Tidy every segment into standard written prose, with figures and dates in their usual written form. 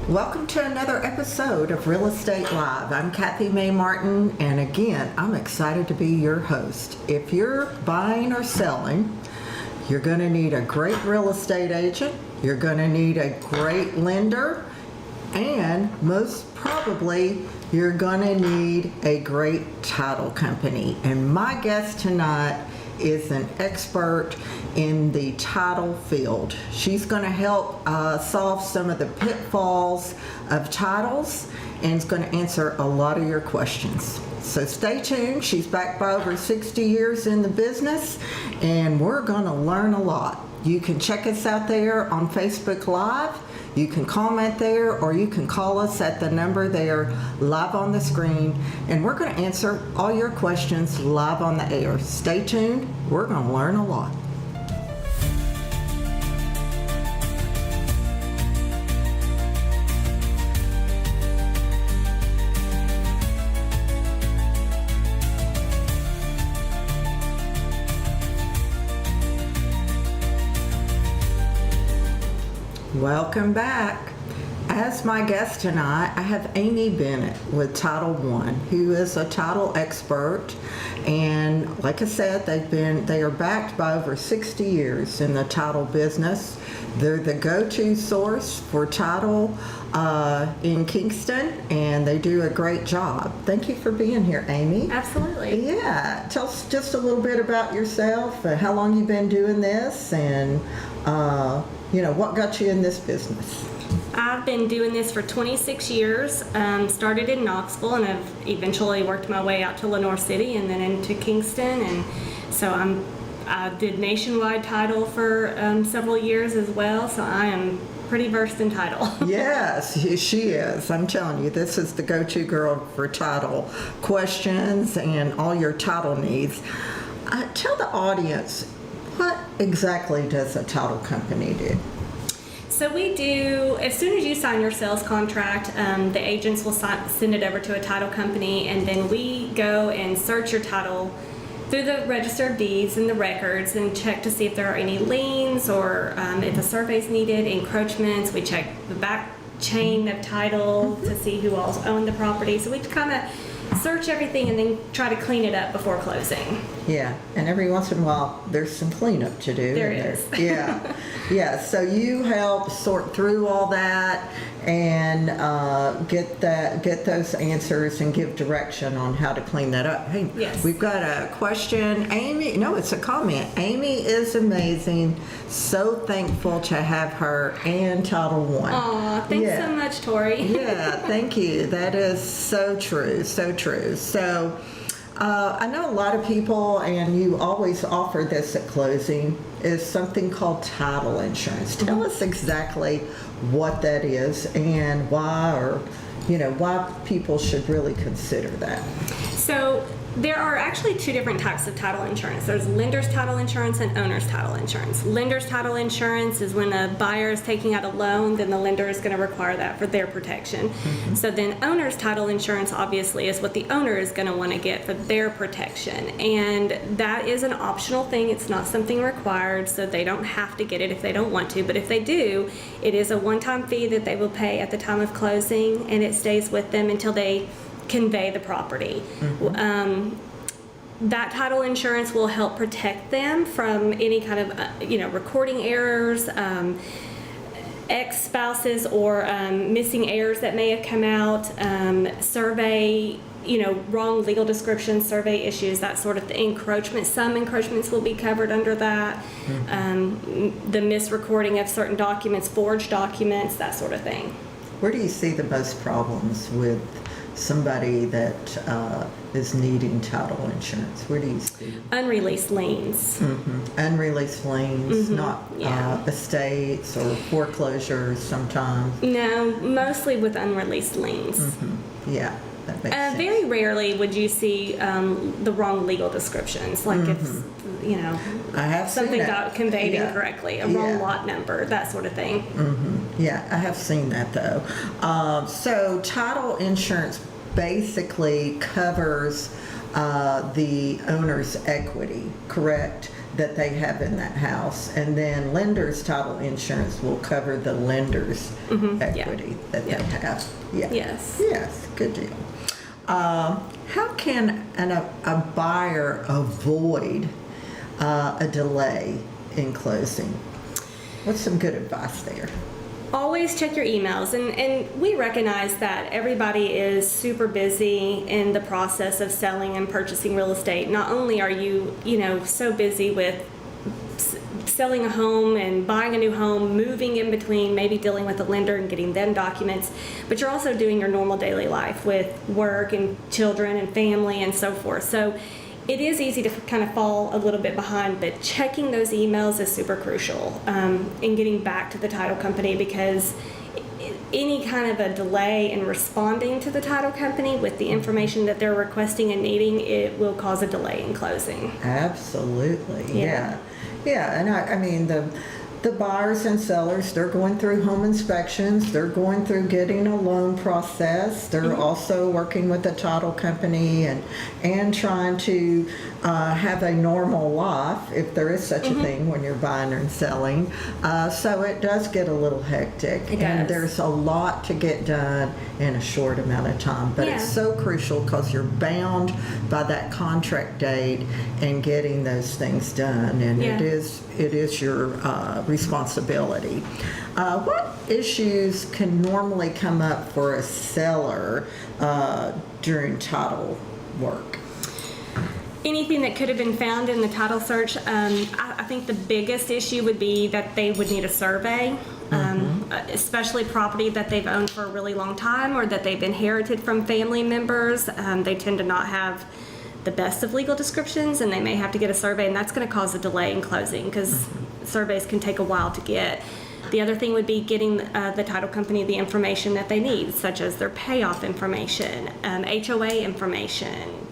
Welcome to another episode of Real Estate Live. I'm Kathy Mae Martin, and again, I'm excited to be your host. If you're buying or selling, you're going to need a great real estate agent, you're going to need a great lender, and most probably, you're going to need a great title company. And my guest tonight is an expert in the title field. She's going to help solve some of the pitfalls of titles and is going to answer a lot of your questions. So stay tuned. She's backed by over 60 years in the business, and we're going to learn a lot. You can check us out there on Facebook Live. You can comment there, or you can call us at the number there live on the screen, and we're going to answer all your questions live on the air. Stay tuned. We're going to learn a lot. Welcome back. As my guest tonight, I have Amy Bennett with TitleOne, who is a title expert. And like I said, they are backed by over 60 years in the title business. They're the go-to source for title in Kingston, and they do a great job. Thank you for being here, Amy. Absolutely. Yeah. Tell us just a little bit about yourself, how long you've been doing this, and what got you in this business? I've been doing this for 26 years. Started in Knoxville, and I've eventually worked my way out to Lenoir City and then into Kingston. And so I did nationwide title for several years as well. So I am pretty versed in title. Yes, she is. I'm telling you, this is the go-to girl for title questions and all your title needs. Tell the audience, what exactly does a title company do? So we do, as soon as you sign your sales contract, the agents will send it over to a title company, and then we go and search your title through the Register of Deeds and the records and check to see if there are any liens or if a survey is needed, encroachments. We check the back chain of title to see who all owned the property. So we kind of search everything and then try to clean it up before closing. Yeah, and every once in a while there's some cleanup to do. There is. Yeah, yeah. So you help sort through all that and get those answers and give direction on how to clean that up. Hey, yes. We've got a question. Amy, no, it's a comment. Amy is amazing. So thankful to have her and TitleOne. Aw, thanks so much, Tori. Yeah, thank you. That is so true, so true. So I know a lot of people, and you always offer this at closing, is something called title insurance. Tell us exactly what that is and why, or why people should really consider that. So there are actually two different types of title insurance. There's lender's title insurance and owner's title insurance. Lender's title insurance is when a buyer is taking out a loan, then the lender is going to require that for their protection. Mm-hmm. So then owner's title insurance obviously is what the owner is going to want to get for their protection. And that is an optional thing. It's not something required, so they don't have to get it if they don't want to. But if they do, it is a one-time fee that they will pay at the time of closing, and it stays with them until they convey the property. Mm-hmm. That title insurance will help protect them from any kind of recording errors, ex-spouses or missing heirs that may have come out, survey, wrong legal descriptions, survey issues, that sort of thing. Encroachment, some encroachments will be covered under that. Mm-hmm. The misrecording of certain documents, forged documents, that sort of thing. Where do you see the most problems with somebody that is needing title insurance? Where do you see? Unreleased liens. Mm-hmm. Unreleased liens, mm-hmm. not estates or foreclosures sometimes. No, mostly with unreleased liens. Mm-hmm. Yeah, that makes sense. Very rarely would you see the wrong legal descriptions, like mm-hmm. if I have something seen got conveyed incorrectly, a wrong lot number, that sort of thing. Mm-hmm. Yeah, I have seen that though. So title insurance basically covers the owner's equity, correct, that they have in that house. And then lender's title insurance will cover the lender's equity that they have. Yeah. Yes. Yes, good deal. How can a buyer avoid a delay in closing? What's some good advice there? Always check your emails, and we recognize that everybody is super busy in the process of selling and purchasing real estate. Not only are you so busy with selling a home and buying a new home, moving in between, maybe dealing with a lender and getting them documents, but you're also doing your normal daily life with work and children and family and so forth. So it is easy to kind of fall a little bit behind, but checking those emails is super crucial in getting back to the title company, because any kind of a delay in responding to the title company with the information that they're requesting and needing, it will cause a delay in closing. Absolutely. Yeah. Yeah, and I mean, the buyers and sellers, they're going through home inspections, they're going through getting a loan process, they're also working with the title company and trying to have a normal life, if there is such a thing when you're buying and selling. So it does get a little hectic, and there's a lot to get done in a short amount of time. But it's so crucial because you're bound by that contract date and getting those things done, and it is your responsibility. What issues can normally come up for a seller during title work? Anything that could have been found in the title search. I think the biggest issue would be that they would need a survey, especially property that they've owned for a really long time or that they've inherited from family members. They tend to not have the best of legal descriptions, and they may have to get a survey, and that's going to cause a delay in closing because surveys can take a while to get. The other thing would be getting the title company the information that they need, such as their payoff information, HOA information,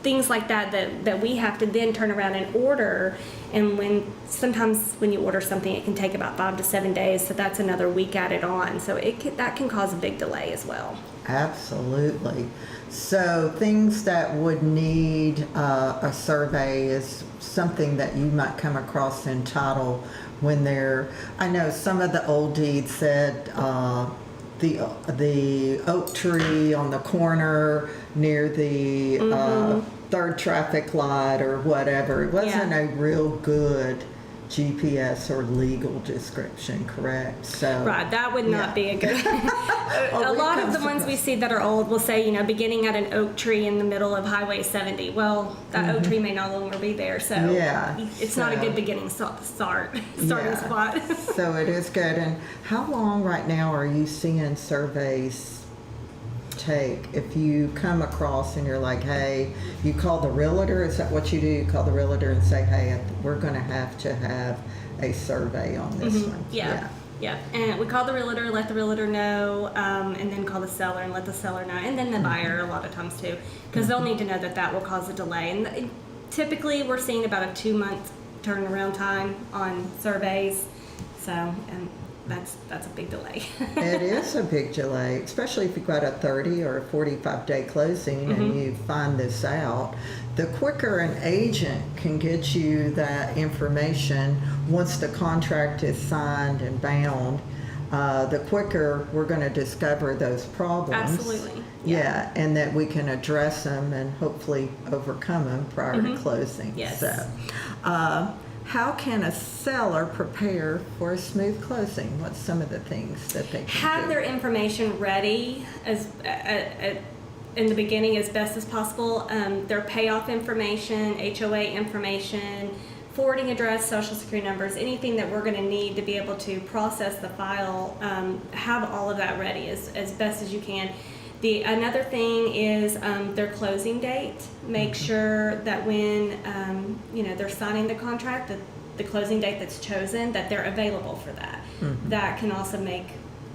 things like that we have to then turn around and order. And sometimes when you order something, it can take about 5 to 7 days, so that's another week added on. So that can cause a big delay as well. Absolutely. So things that would need a survey is something that you might come across in title when I know some of the old deeds said the oak tree on the corner near the third traffic light or whatever. It wasn't a real good GPS or legal description, correct? So right, that would not be a good. A lot of the ones we see that are old will say, beginning at an oak tree in the middle of Highway 70. Well, that oak tree may no longer be there, so it's not a good beginning starting spot. So it is good. And how long right now are you seeing surveys take? If you come across and you're like, hey, you call the realtor, is that what you do? You call the realtor and say, hey, we're going to have a survey on this one. Yeah. And we call the realtor, let the realtor know, and then call the seller and let the seller know, and then the buyer a lot of times too, because they'll need to know that will cause a delay. And typically we're seeing about a 2-month turnaround time on surveys, so that's a big delay. It is a big delay, especially if you've got a 30 or a 45-day closing and you find this out. The quicker an agent can get you that information once the contract is signed and bound, the quicker we're going to discover those problems. Absolutely. Yeah, and that we can address them and hopefully overcome them prior to closing. Yes. So, how can a seller prepare for a smooth closing? What's some of the things that they can have do? their information ready in the beginning as best as possible. Their payoff information, HOA information, forwarding address, social security numbers, anything that we're going to need to be able to process the file. Have all of that ready as best as you can. Another thing is their closing date. Make sure that when they're signing the contract, that the closing date that's chosen, that they're available for that. That can also make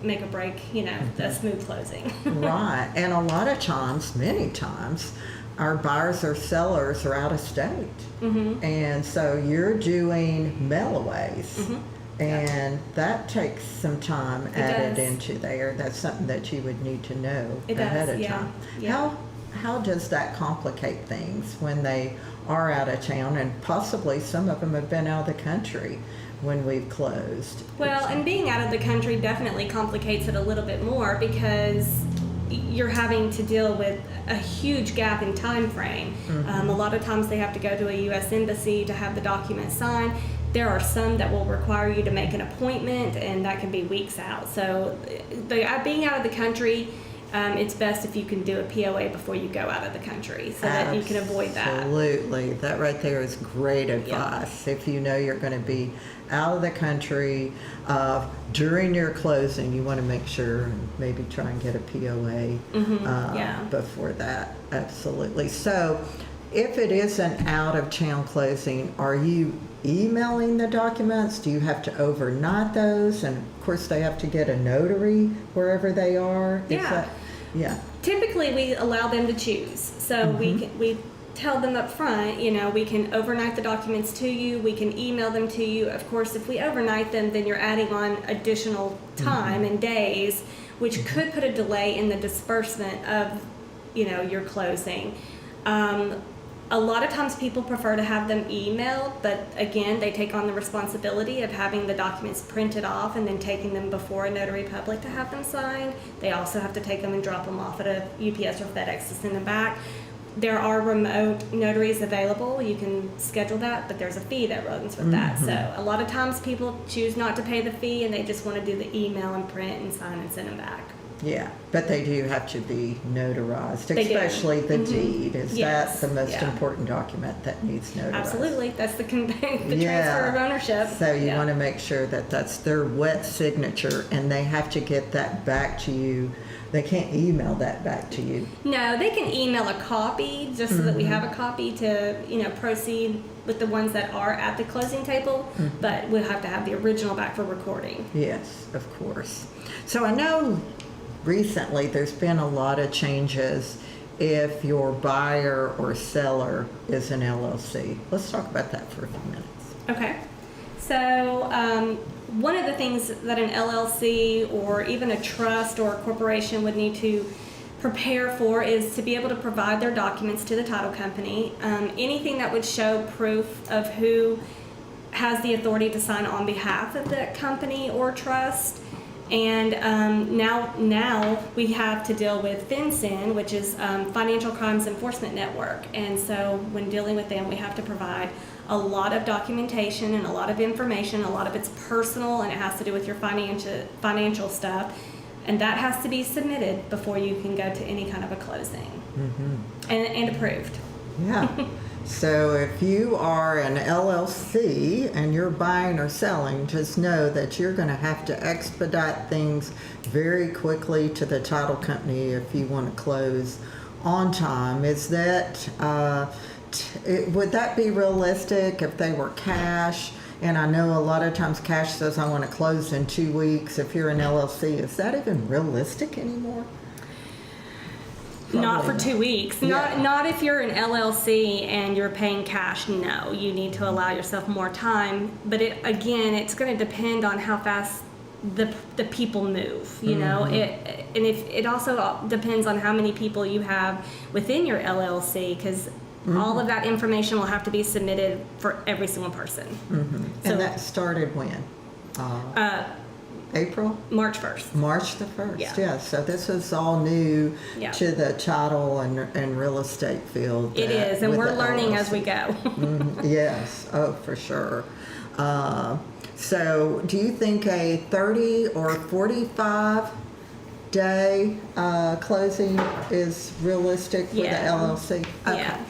or break a smooth closing. Right, and a lot of times, many times, our buyers or sellers are out of state, and so you're doing mailaways. And that takes some time added into there. That's something that you would need to know ahead of time. Yeah. how does that complicate things when they are out of town, and possibly some of them have been out of the country when we've closed? Well, and being out of the country definitely complicates it a little bit more because you're having to deal with a huge gap in time frame. A lot of times they have to go to a U.S. embassy to have the document signed. There are some that will require you to make an appointment, and that can be weeks out. So being out of the country, it's best if you can do a POA before you go out of the country so that you can avoid that. Absolutely. That right there is great advice. If you know you're going to be out of the country during your closing, you want to make sure and maybe try and get a POA before that. Absolutely. So if it is an out-of-town closing, are you emailing the documents? Do you have to overnight those? And of course, they have to get a notary wherever they are. Yeah. Typically, we allow them to choose. So we tell them up front, we can overnight the documents to you. We can email them to you. Of course, if we overnight them, then you're adding on additional time and days, which could put a delay in the disbursement of, your closing. A lot of times people prefer to have them emailed, but again, they take on the responsibility of having the documents printed off and then taking them before a notary public to have them signed. They also have to take them and drop them off at a UPS or FedEx to send them back. There are remote notaries available. You can schedule that, but there's a fee that runs with that. So a lot of times people choose not to pay the fee and they just want to do the email and print and sign and send them back. Yeah, but they do have to be notarized, especially the deed. Is that the most important document that needs notarized? Absolutely. That's the transfer of ownership. So you want to make sure that that's their wet signature, and they have to get that back to you. They can't email that back to you. No, they can email a copy just so that we have a copy to, proceed with the ones that are at the closing table, but we'll have to have the original back for recording. Yes, of course. So I know recently there's been a lot of changes if your buyer or seller is an LLC. Let's talk about that for a few minutes. Okay. So one of the things that an LLC or even a trust or a corporation would need to prepare for is to be able to provide their documents to the title company. Anything that would show proof of who has the authority to sign on behalf of the company or trust. And now we have to deal with FinCEN, which is Financial Crimes Enforcement Network. And so when dealing with them, we have to provide a lot of documentation and a lot of information. A lot of it's personal, and it has to do with your financial stuff. And that has to be submitted before you can go to any kind of a closing and approved. Yeah. So if you are an LLC and you're buying or selling, just know that you're going to have to expedite things very quickly to the title company if you want to close on time. Is that, would that be realistic if they were cash? And I know a lot of times cash says I want to close in 2 weeks. If you're an LLC, is that even realistic anymore? Not for 2 weeks. Yeah. Not if you're an LLC and you're paying cash. No, you need to allow yourself more time. But it's going to depend on how fast the people move. You know, it also depends on how many people you have within your LLC, because all of that information will have to be submitted for every single person. So, and that started when? April? March 1st. March the 1st, Yeah. So this is all new to the title and real estate field. It is, and we're learning LLC. as we go. Yes, oh, for sure. So do you think a 30 or 45 day closing is realistic for the LLC? Okay. Yeah.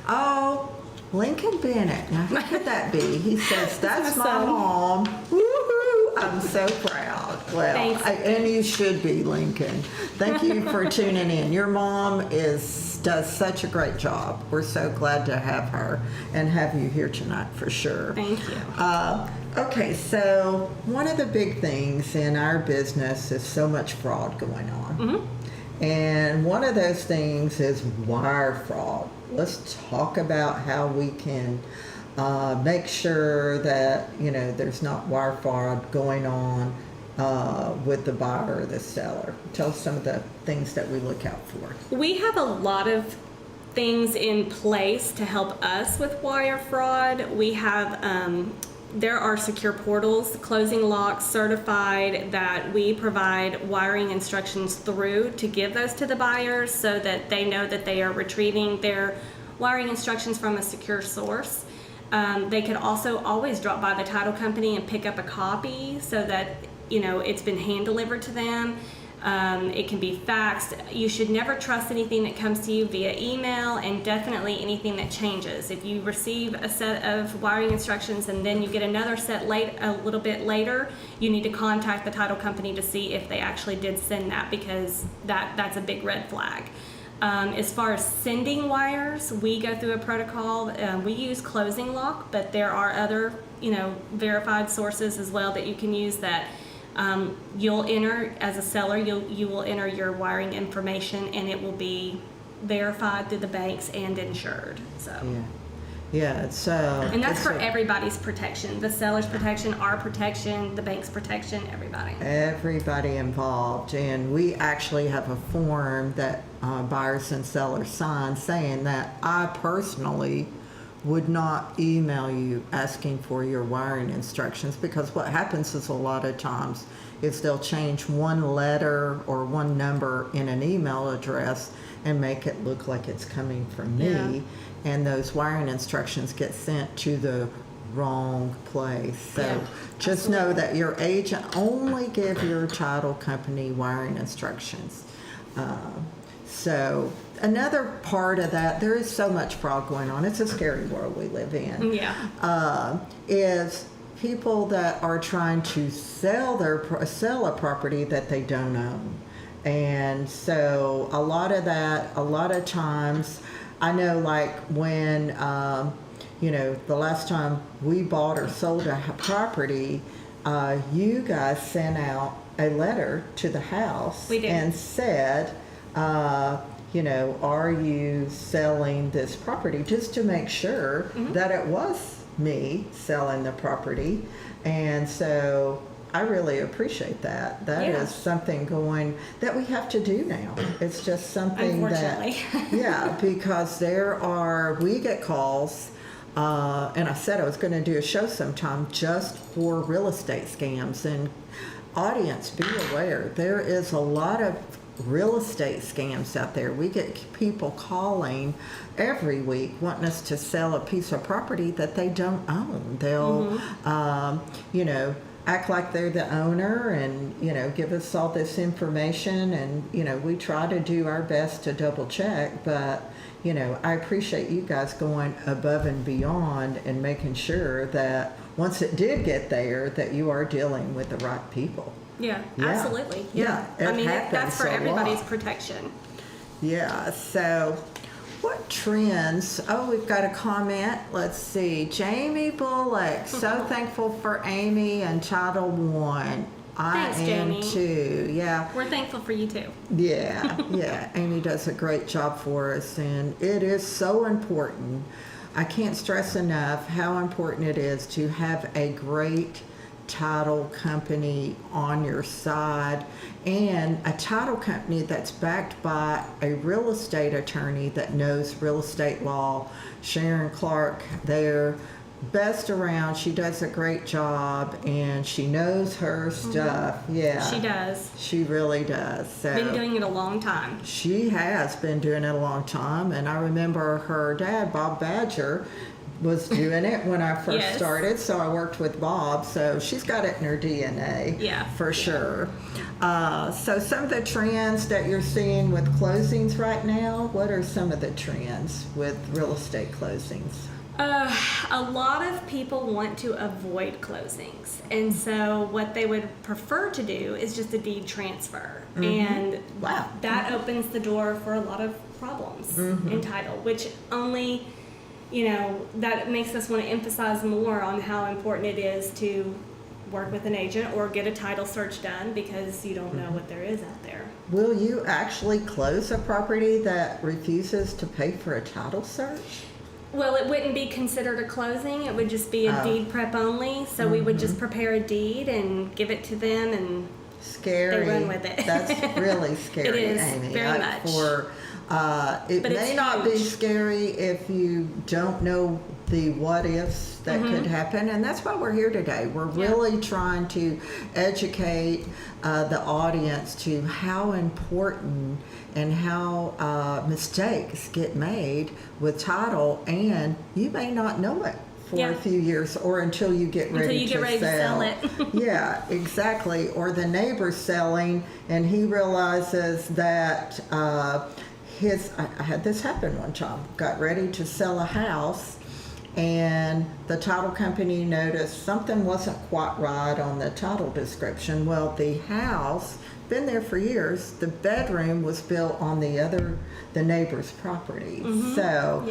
Oh, Lincoln Bennett. Now, who could that be? He says, that's my son. mom. Woo-hoo! I'm so proud. Well, Thanks. And you should be, Lincoln. Thank you for tuning in. Your mom does such a great job. We're so glad to have her and have you here tonight for sure. Thank you. Okay, so one of the big things in our business is so much fraud going on. And one of those things is wire fraud. Let's talk about how we can make sure that, there's not wire fraud going on with the buyer or the seller? Tell us some of the things that we look out for. We have a lot of things in place to help us with wire fraud. We have, there are secure portals, Closing Lock certified, that we provide wiring instructions through to give those to the buyers so that they know that they are retrieving their wiring instructions from a secure source. They could also always drop by the title company and pick up a copy so that, it's been hand delivered to them. It can be faxed. You should never trust anything that comes to you via email, and definitely anything that changes. If you receive a set of wiring instructions and then you get another set a little bit later, you need to contact the title company to see if they actually did send that, because that's a big red flag. As far as sending wires, we go through a protocol. We use Closing Lock, but there are other, verified sources as well that you can use that you'll enter as a seller. You will enter your wiring information, and it will be verified through the banks and insured. So. Yeah. And that's for everybody's protection: the seller's protection, our protection, the bank's protection, everybody. Everybody involved. And we actually have a form that buyers and sellers sign saying that I personally would not email you asking for your wiring instructions, because what happens is a lot of times is they'll change one letter or one number in an email address and make it look like it's coming from me, and those wiring instructions get sent to the wrong place. So just know that your agent only give your title company wiring instructions. So another part of that, there is so much fraud going on. It's a scary world we live in. Is people that are trying to sell a property that they don't own. And so a lot of times, I know, like when, the last time we bought or sold a property, you guys sent out a letter to the house. We did. And said, are you selling this property, just to make sure that it was me selling the property. And so I really appreciate that. That is something that we have to do now. It's just something that, because we get calls, and I said I was going to do a show sometime just for real estate scams. And audience, be aware, there is a lot of real estate scams out there. We get people calling every week wanting us to sell a piece of property that they don't own. They'll, act like they're the owner and, give us all this information. And, we try to do our best to double check, but, I appreciate you guys going above and beyond and making sure that once it did get there, that you are dealing with the right people. Yeah, absolutely. Yeah. I mean, that's for everybody's protection. Yeah. So what trends? Oh, we've got a comment. Let's see. Jamie Bullock. So thankful for Amy and TitleOne. Thanks, I am Jamie. too. Yeah. We're thankful for you too. Yeah. Amy does a great job for us, and it is so important. I can't stress enough how important it is to have a great title company on your side, and a title company that's backed by a real estate attorney that knows real estate law. Sharon Clark, they're best around. She does a great job, and she knows her stuff. Yeah, she does. She really does. So been doing it a long time. She has been doing it a long time, and I remember her dad, Bob Badger, was doing it when I first started, so I worked with Bob, so she's got it in her DNA, for sure. So some of the trends that you're seeing with closings right now, what are some of the trends with real estate closings? A lot of people want to avoid closings, and so what they would prefer to do is just a deed transfer, and that opens the door for a lot of problems in title, which only that makes us want to emphasize more on how important it is to work with an agent or get a title search done, because you don't know what there is out there. Will you actually close a property that refuses to pay for a title search? Well, it wouldn't be considered a closing. It would just be a deed prep only. So we would just prepare a deed and give it to them, and Scary. they run with it. That's really scary, It is, Amy. very much. It But may it's not be huge. scary if you don't know the what ifs that could happen, and that's why we're here today. We're really trying to educate the audience to how important and how mistakes get made with title, and you may not know it for a few years or until you get ready to sell it. Yeah, exactly. Or the neighbor's selling and he realizes that I had this happen one time, got ready to sell a house, and the title company noticed something wasn't quite right on the title description. Well, the house, been there for years, the bedroom was built on the neighbor's property. So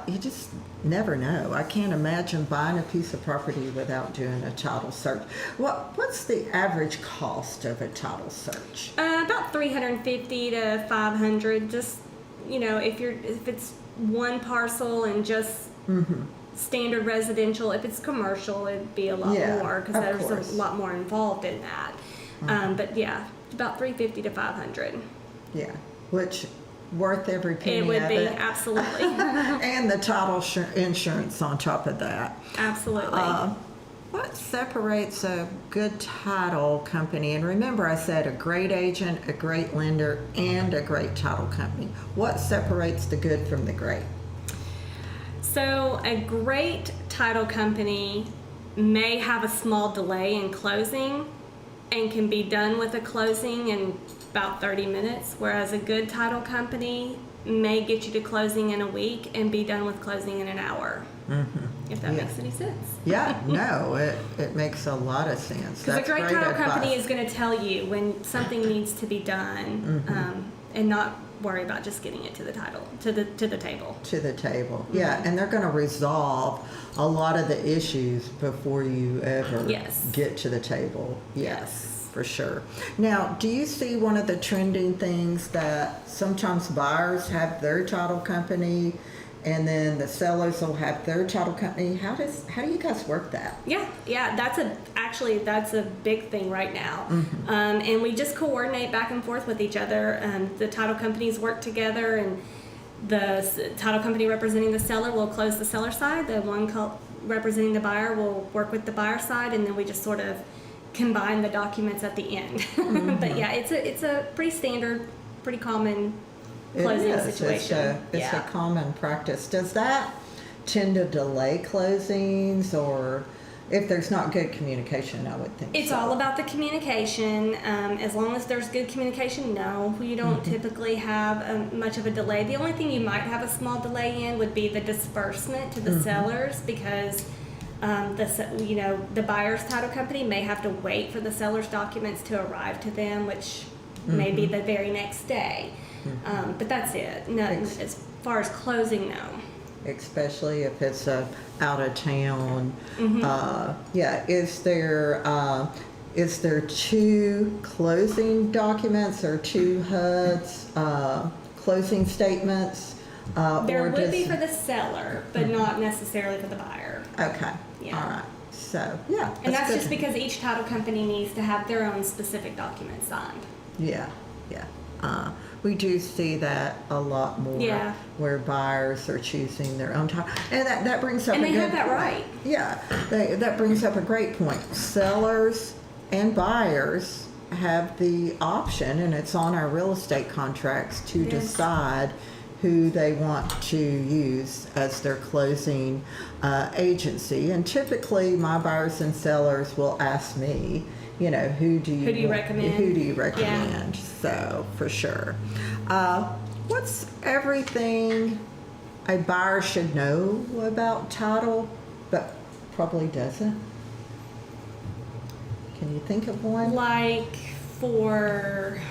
you just never know. I can't imagine buying a piece of property without doing a title search. What's the average cost of a title search? About $350 to $500. Just if it's one parcel and just standard residential. If it's commercial, it'd be a lot more because there's a lot more involved in that. But yeah, about $350 to $500. Yeah, which worth every penny It would of be, it. absolutely. And the title insurance on top of that. Absolutely. What separates a good title company? And remember, I said a great agent, a great lender, and a great title company. What separates the good from the great? So a great title company may have a small delay in closing and can be done with a closing in about 30 minutes, whereas a good title company may get you to closing in a week and be done with closing in an hour. If that makes any sense. Yeah, no, it makes a lot of sense. Because a That's great title company advice. is going to tell you when something needs to be done, and not worry about just getting it to the table. To the table, yeah, and they're going to resolve a lot of the issues before you ever get to the table. Yes, for sure. Now, do you see one of the trending things that sometimes buyers have their title company, and then the sellers will have their title company? How do you guys work that? Yeah, that's a big thing right now, and we just coordinate back and forth with each other. The title companies work together, and the title company representing the seller will close the seller side. The one representing the buyer will work with the buyer side, and then we just sort of combine the documents at the end. But yeah, it's a pretty standard, pretty common closing situation. It's a common practice. Does that tend to delay closings, or if there's not good communication? I would think it's so. all about the communication. As long as there's good communication, no, you don't typically have much of a delay. The only thing you might have a small delay in would be the disbursement to the sellers, because the buyer's title company may have to wait for the seller's documents to arrive to them, which may be the very next day. But that's it. No, as far as closing, no. Especially if it's out of town. Is there two closing documents or two HUDs, closing statements? There would be for the seller, but not necessarily for the buyer. Okay. Yeah. All right. So, yeah. And that's just because each title company needs to have their own specific documents signed. Yeah. We do see that a lot more, where buyers are choosing their own title. And that brings up and a they good have that point. right. Yeah, that brings up a great point. Sellers and buyers have the option, and it's on our real estate contracts, to decide who they want to use as their closing agency. And typically my buyers and sellers will ask me, who do you recommend? Who do you recommend? So, for sure. What's everything a buyer should know about title, but probably doesn't? Can you think of one? Like for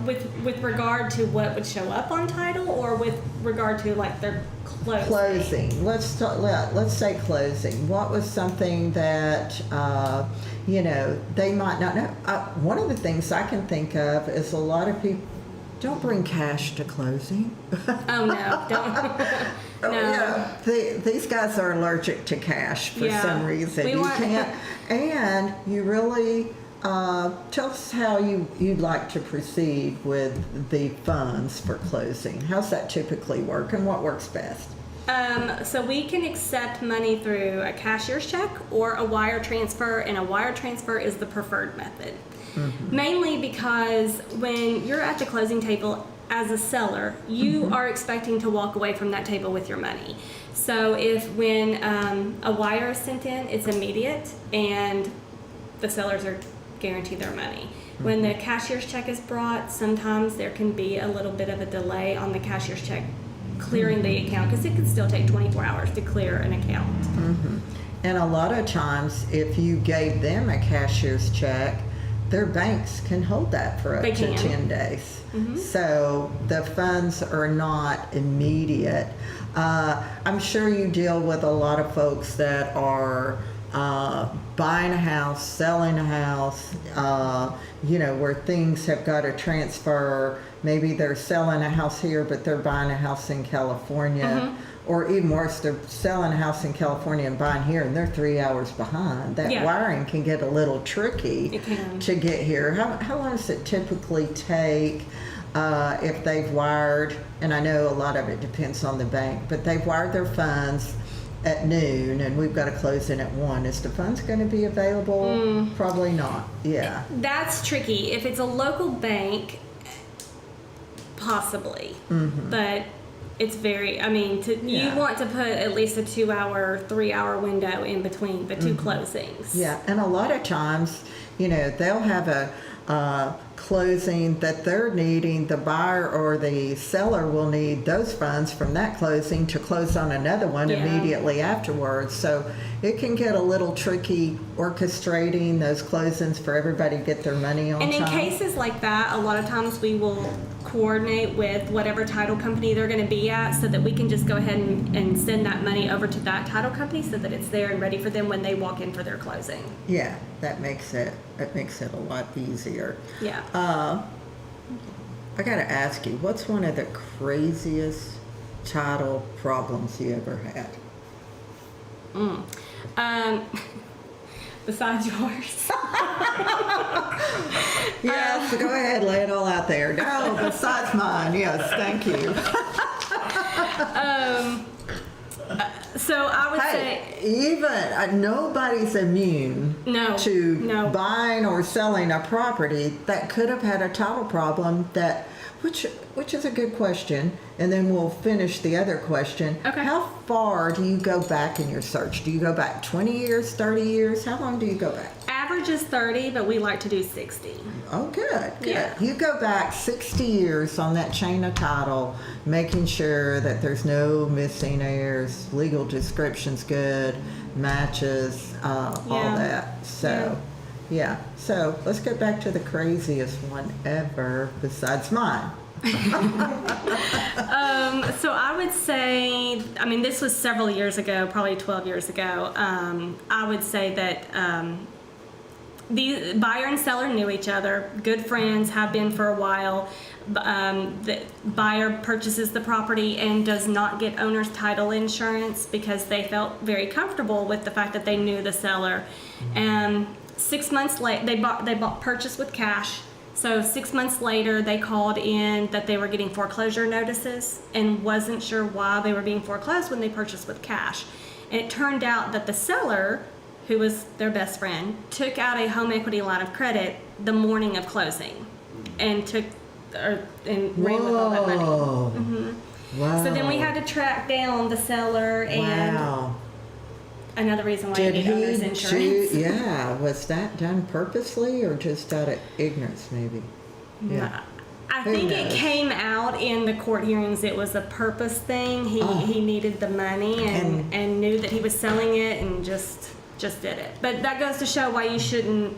with regard to what would show up on title, or with regard to like their closing? Let's say closing. What was something that they might not know? One of the things I can think of is a lot of Don't bring cash to closing. Oh no, don't. No. Yeah, these guys are allergic to cash for Yeah. some reason. We You want- can't, and you really tell us how you'd like to proceed with the funds for closing. How's that typically work, and what works best? So we can accept money through a cashier's check or a wire transfer, and a wire transfer is the preferred method. Mainly because when you're at the closing table as a seller, you are expecting to walk away from that table with your money. So when a wire is sent in, it's immediate and the sellers are guaranteed their money. When the cashier's check is brought, sometimes there can be a little bit of a delay on the cashier's check clearing the account, because it can still take 24 hours to clear an account. And a lot of times, if you gave them a cashier's check, their banks can hold that for up They to can. 10 days. So the funds are not immediate. I'm sure you deal with a lot of folks that are buying a house, selling a house, where things have got to transfer. Maybe they're selling a house here, but they're buying a house in California. Or even worse, they're selling a house in California and buying here, and they're 3 hours behind. That Yeah. wiring can get a little tricky It can. to get here. How long does it typically take if they've wired, and I know a lot of it depends on the bank, but they've wired their funds at noon and we've got to close in at 1. Is the funds going to be available? Probably not. Yeah. That's tricky. If it's a local bank, possibly. But it's very, Yeah. you want to put at least a 2-hour, 3-hour window in between the two closings. Yeah, and a lot of times, they'll have a closing that they're needing. The buyer or the seller will need those funds from that closing to close on another one Yeah. immediately afterwards. So it can get a little tricky orchestrating those closings for everybody to get their money on And in time. cases like that, a lot of times we will coordinate with whatever title company they're going to be at, so that we can just go ahead and send that money over to that title company so that it's there and ready for them when they walk in for their closing. Yeah, that makes it a lot easier. Yeah. I got to ask you, what's one of the craziest title problems you ever had? Besides yours. Yes, go ahead, lay it all out there. No, besides mine, yes, thank you. So I would Hey, say even nobody's immune No, to no. buying or selling a property that could have had a title problem which is a good question, and then we'll finish the other question. Okay. How far do you go back in your search? Do you go back 20 years, 30 years? How long do you go back? average is 30, but we like to do 60. Oh, good. Yeah. You go back 60 years on that chain of title, making sure that there's no missing heirs, legal description's good, matches, all Yeah. that. So, yeah. So let's get back to the craziest one ever besides mine. So I would say, this was several years ago, probably 12 years ago. I would say that the buyer and seller knew each other, good friends, have been for a while. The buyer purchases the property and does not get owner's title insurance because they felt very comfortable with the fact that they knew the seller. And 6 months later, they purchased with cash. So 6 months later, they called in that they were getting foreclosure notices and wasn't sure why they were being foreclosed when they purchased with cash. And it turned out that the seller, who was their best friend, took out a home equity line of credit the morning of closing and ran with all that money. Whoa. Wow. So then we had to track down the seller, and Wow. another reason why Did you need owner's he insurance. yeah, was that done purposely or just out of ignorance maybe? Yeah. I Who think it knows? came out in the court hearings. It was a purpose thing. He needed the money and knew that he was selling it and just did it. But that goes to show why you shouldn't,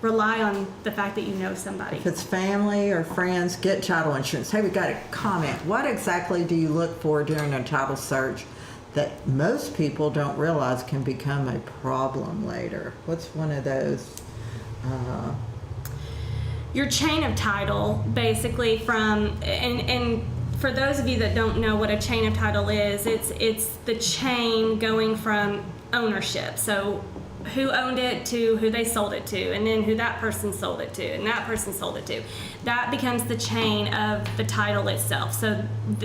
rely on the fact that you know somebody. If it's family or friends, get title insurance. Hey, we got a comment. What exactly do you look for during a title search that most people don't realize can become a problem later? What's one of those? your chain of title, basically from, and for those of you that don't know what a chain of title is, it's the chain going from ownership. So who owned it to who they sold it to, and then who that person sold it to, and that person sold it to. That becomes the chain of the title itself. So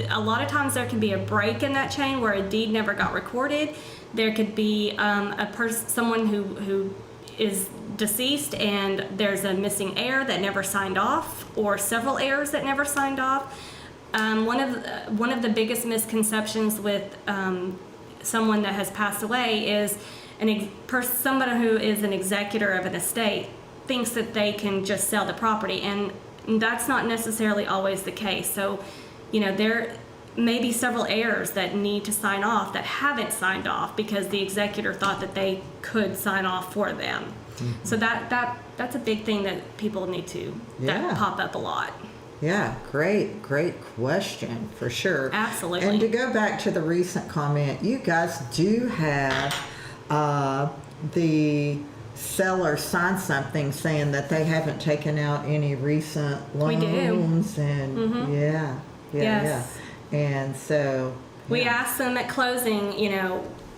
a lot of times there can be a break in that chain where a deed never got recorded. There could be someone who is deceased and there's a missing heir that never signed off, or several heirs that never signed off. One of the biggest misconceptions with someone that has passed away is somebody who is an executor of an estate thinks that they can just sell the property, and that's not necessarily always the case. So, there may be several heirs that need to sign off that haven't signed off because the executor thought that they could sign off for them. Mm-hmm. So that's a big thing that people need to that pop up a lot. Yeah, great question, for sure. Absolutely. And to go back to the recent comment, you guys do have the seller sign something saying that they haven't taken out any recent loans. We do. And mm-hmm. Yes. And so we ask them at closing,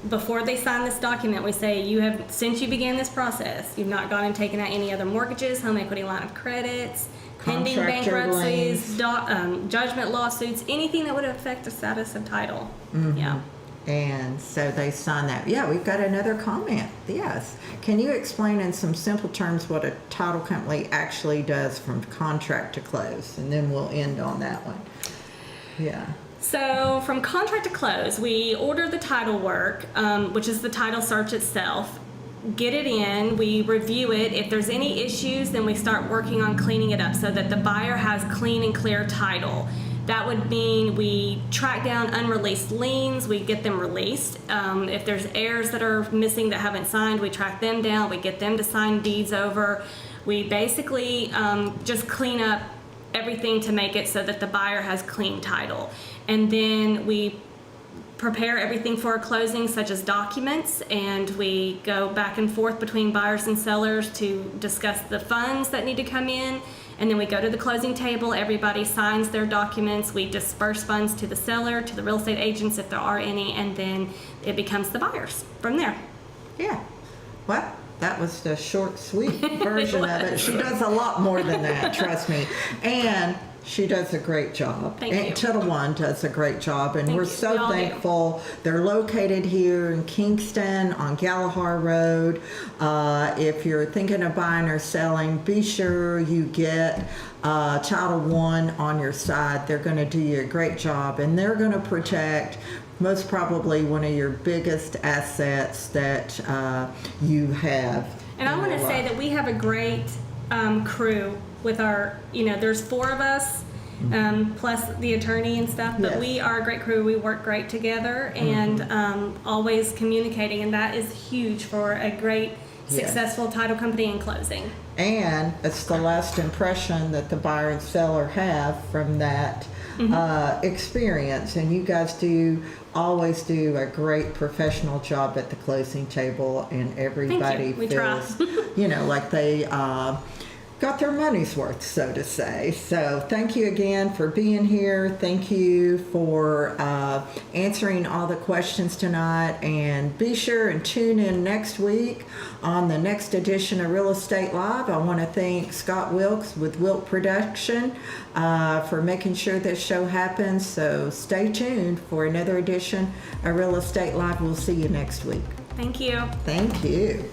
before they sign this document, we say, since you began this process, you've not gone and taken out any other mortgages, home equity line of credits, pending bankruptcies, judgment lawsuits, anything that would affect the status of title. Mm-hmm. Yeah. And so they sign that. Yeah, we've got another comment. Yes. Can you explain in some simple terms what a title company actually does from contract to close? And then we'll end on that one. Yeah. So from contract to close, we order the title work, which is the title search itself, get it in, we review it. If there's any issues, then we start working on cleaning it up so that the buyer has clean and clear title. That would mean we track down unreleased liens, we get them released. If there's heirs that are missing that haven't signed, we track them down, we get them to sign deeds over. We basically just clean up everything to make it so that the buyer has clean title. And then we prepare everything for a closing, such as documents, and we go back and forth between buyers and sellers to discuss the funds that need to come in. And then we go to the closing table, everybody signs their documents, we disperse funds to the seller, to the real estate agents if there are any, and then it becomes the buyers from there. Yeah. Well, that was the short, sweet version of it. She does a lot more than that, trust me. And she does a great job. Thank you. TitleOne does a great job, and we're so We all thankful. They're located here in Kingston on Galahar Road. If you're thinking of buying or selling, be sure you get TitleOne on your side. They're going to do you a great job, and they're going to protect most probably one of your biggest assets that you have. And I want to say that we have a great crew with our, there's 4 of us, plus the attorney and stuff, but Yes. we are a great crew. We work great together and always communicating, and that is huge for a great, successful title company in closing. And it's the last impression that the buyer and seller have from that experience. And you guys always do a great professional job at the closing table, and everybody We feels, try. like they got their money's worth, so to say. So thank you again for being here. Thank you for answering all the questions tonight. And be sure and tune in next week on the next edition of Real Estate Live. I want to thank Scott Wilkes with Wilk Production for making sure this show happens. So stay tuned for another edition of Real Estate Live. We'll see you next week. Thank you. Thank you.